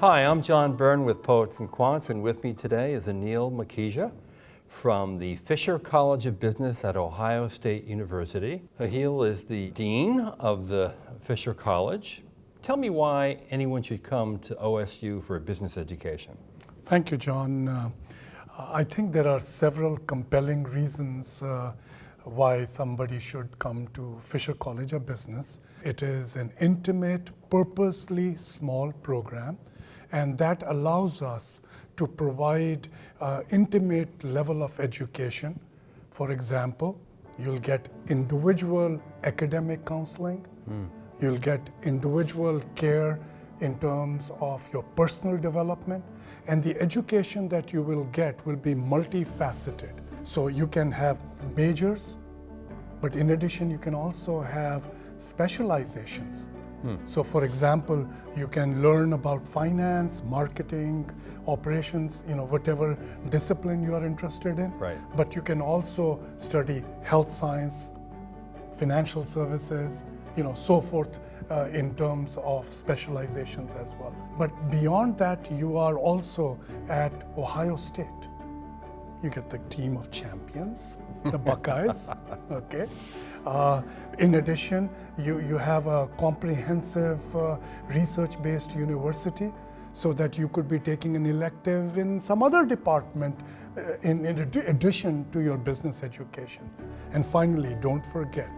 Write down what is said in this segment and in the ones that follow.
Hi, I'm John Byrne with Poets&Quants, and with me today is Anil Makhija from the Fisher College of Business at Ohio State University. Anil is the Dean of the Fisher College. Tell me why anyone should come to OSU for a business education. Thank you, John. I think there are several compelling reasons why somebody should come to Fisher College of Business. It is an intimate, purposely small program, and that allows us to provide intimate level of education. For example, you'll get individual academic counseling, you'll get individual care in terms of your personal development, and the education that you will get will be multifaceted. So you can have majors, but in addition you can also have specializations. So for example, you can learn about finance, marketing, operations, whatever discipline you are interested in. Right. But you can also study health science, financial services, so forth in terms of specializations as well. But beyond that, you are also at Ohio State. You get the team of champions, the Buckeyes, okay? In addition, you have a comprehensive research-based university so that you could be taking an elective in some other department in addition to your business education. And finally, don't forget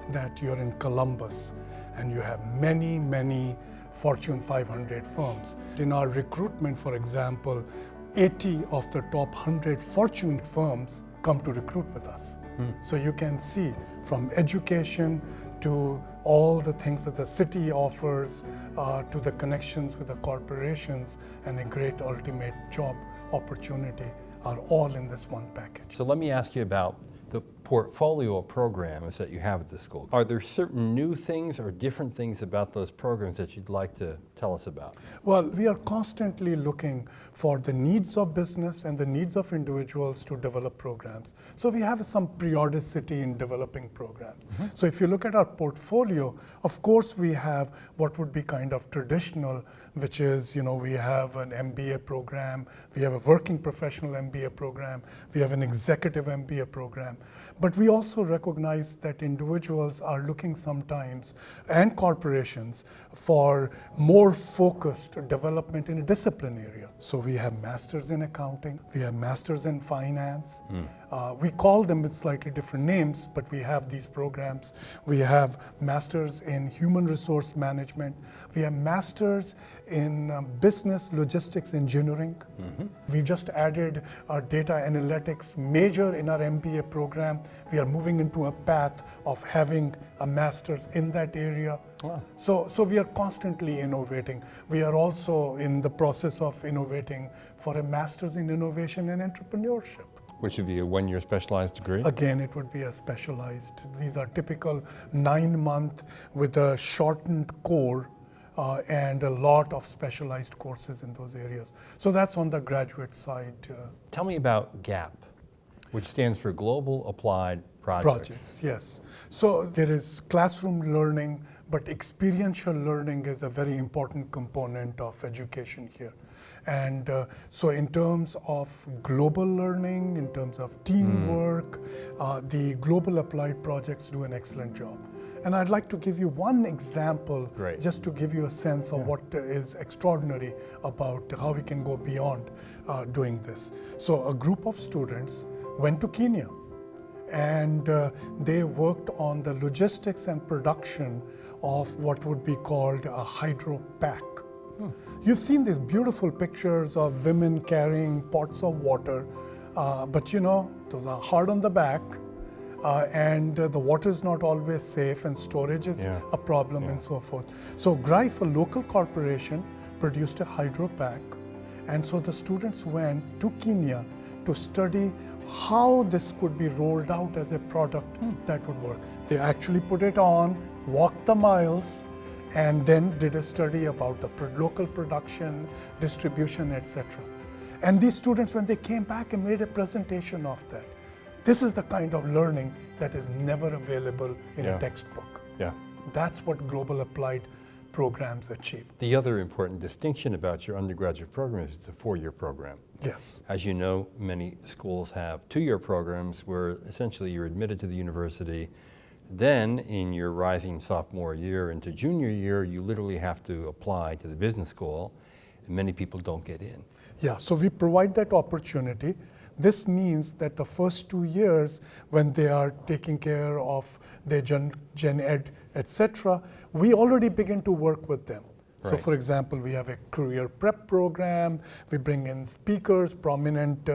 that you're in Columbus and you have many, many Fortune 500 firms. In our recruitment, for example, 80 of the top 100 Fortune firms come to recruit with us. So you can see from education to all the things that the city offers, to the connections with the corporations and a great ultimate job opportunity are all in this one package. So let me ask you about the portfolio of programs that you have at the school. Are there certain new things or different things about those programs that you'd like to tell us about? Well, we are constantly looking for the needs of business and the needs of individuals to develop programs. So we have some periodicity in developing programs. So if you look at our portfolio, of course we have what would be kind of traditional, which is, we have an MBA program, we have a working professional MBA program, we have an executive MBA program. But we also recognize that individuals are looking sometimes, and corporations, for more focused development in a discipline area. So we have masters in accounting, we have masters in finance. We call them with slightly different names, but we have these programs. We have masters in human resource management. We have masters in business logistics engineering. We just added our data analytics major in our MBA program. We are moving into a path of having a master's in that area. Wow. So we are constantly innovating. We are also in the process of innovating for a master's in innovation and entrepreneurship. Which would be a one-year specialized degree? Again, it would be a specialized. These are typical 9-month with a shortened core and a lot of specialized courses in those areas. So that's on the graduate side. Tell me about GAP, which stands for Global Applied Projects. Yes. So there is classroom learning, but experiential learning is a very important component of education here. And so in terms of global learning, in terms of teamwork, the Global Applied Projects do an excellent job. And I'd like to give you one example, just to give you a sense of what is extraordinary about how we can go beyond doing this. So a group of students went to Kenya, and they worked on the logistics and production of what would be called a hydro pack. You've seen these beautiful pictures of women carrying pots of water, but those are hard on the back, and the water is not always safe, and storage is a problem, and so forth. So Greif, a local corporation, produced a hydro pack, and so the students went to Kenya to study how this could be rolled out as a product that would work. They actually put it on, walked the miles, and then did a study about the local production, distribution, etc. And these students, when they came back and made a presentation of that, this is the kind of learning that is never available in a textbook. Yeah. That's what Global Applied programs achieve. The other important distinction about your undergraduate program is it's a 4-year program. Yes. As you know, many schools have 2-year programs where essentially you're admitted to the university. Then in your rising sophomore year into junior year, you literally have to apply to the business school, and many people don't get in. Yeah, so we provide that opportunity. This means that the first 2 years, when they are taking care of their gen ed, etc., we already begin to work with them. So Right. for example, we have a career prep program. We bring in speakers, prominent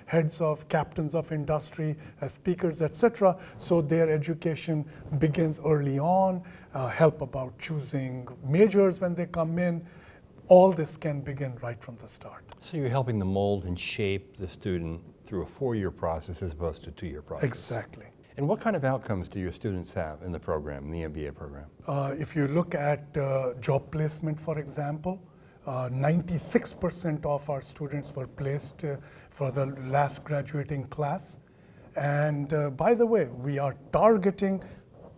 heads of captains of industry as speakers, etc. So their education begins early on, help about choosing majors when they come in. All this can begin right from the start. So you're helping to mold and shape the student through a 4-year process as opposed to a 2-year process. Exactly. And what kind of outcomes do your students have in the program, in the MBA program? If you look at job placement, for example, 96% of our students were placed for the last graduating class. And by the way, we are targeting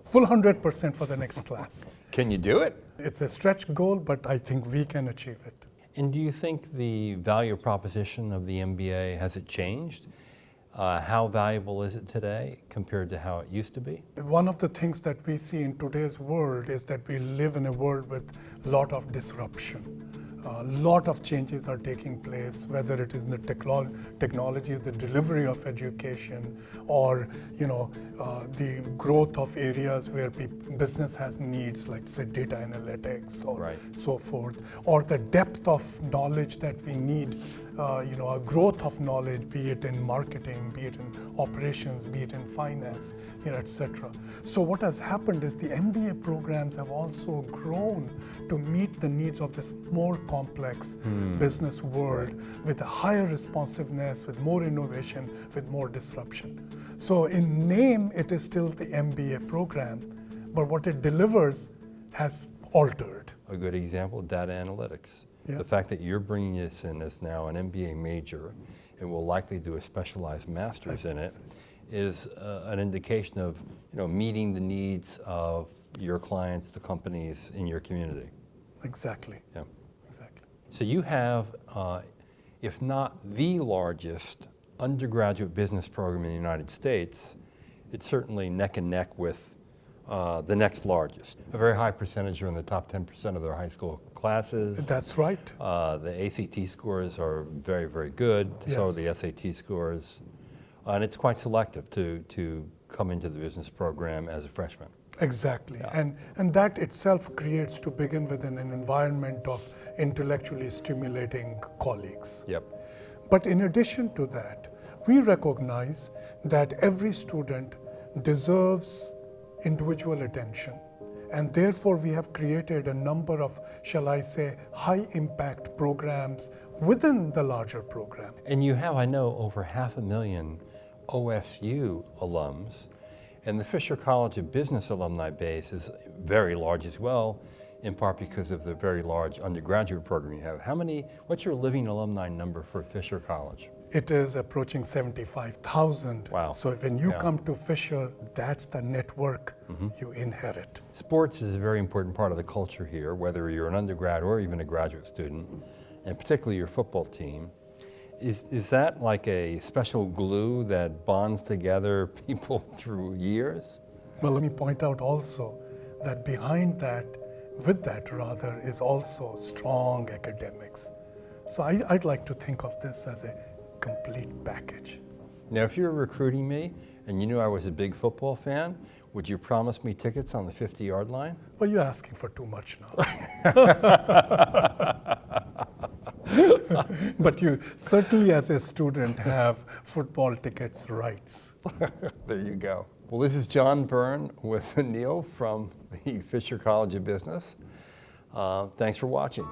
full 100% for the next class. Can you do it? It's a stretch goal, but I think we can achieve it. And do you think the value proposition of the MBA, has it changed? How valuable is it today compared to how it used to be? One of the things that we see in today's world is that we live in a world with a lot of disruption. A lot of changes are taking place, whether it is in the technology, the delivery of education, or the growth of areas where business has needs, like say data analytics or Right. so forth, or the depth of knowledge that we need, a growth of knowledge, be it in marketing, be it in operations, be it in finance, etc. So what has happened is the MBA programs have also grown to meet the needs of this more complex business world with a higher responsiveness, with more innovation, with more disruption. So in name, it is still the MBA program, but what it delivers has altered. A good example, data analytics. Yeah. The fact that you're bringing this in as now an MBA major and will likely do a specialized master's in it is an indication of meeting the needs of your clients, the companies in your community. Exactly. Yeah. Exactly. So you have, if not the largest undergraduate business program in the United States, it's certainly neck and neck with the next largest. A very high percentage are in the top 10% of their high school classes. That's right. The ACT scores are very, very good. So are Yes. the SAT scores. And it's quite selective to come into the business program as a freshman. Exactly. And that itself creates, to begin with, an environment of intellectually stimulating colleagues. Yep. But in addition to that, we recognize that every student deserves individual attention. And therefore, we have created a number of, shall I say, high impact programs within the larger program. And you have, I know, over 500,000 OSU alums. And the Fisher College of Business alumni base is very large as well, in part because of the very large undergraduate program you have. What's your living alumni number for Fisher College? It is approaching 75,000. Wow. So when you come to Fisher, that's the network you inherit. Sports is a very important part of the culture here, whether you're an undergrad or even a graduate student, and particularly your football team. Is that like a special glue that bonds together people through years? Well, let me point out also that behind that, with that rather, is also strong academics. So I'd like to think of this as a complete package. Now, if you were recruiting me and you knew I was a big football fan, would you promise me tickets on the 50-yard line? Well, you're asking for too much now. But you certainly, as a student, have football tickets rights. There you go. Well, this is John Byrne with Anil from the Fisher College of Business. Thanks for watching.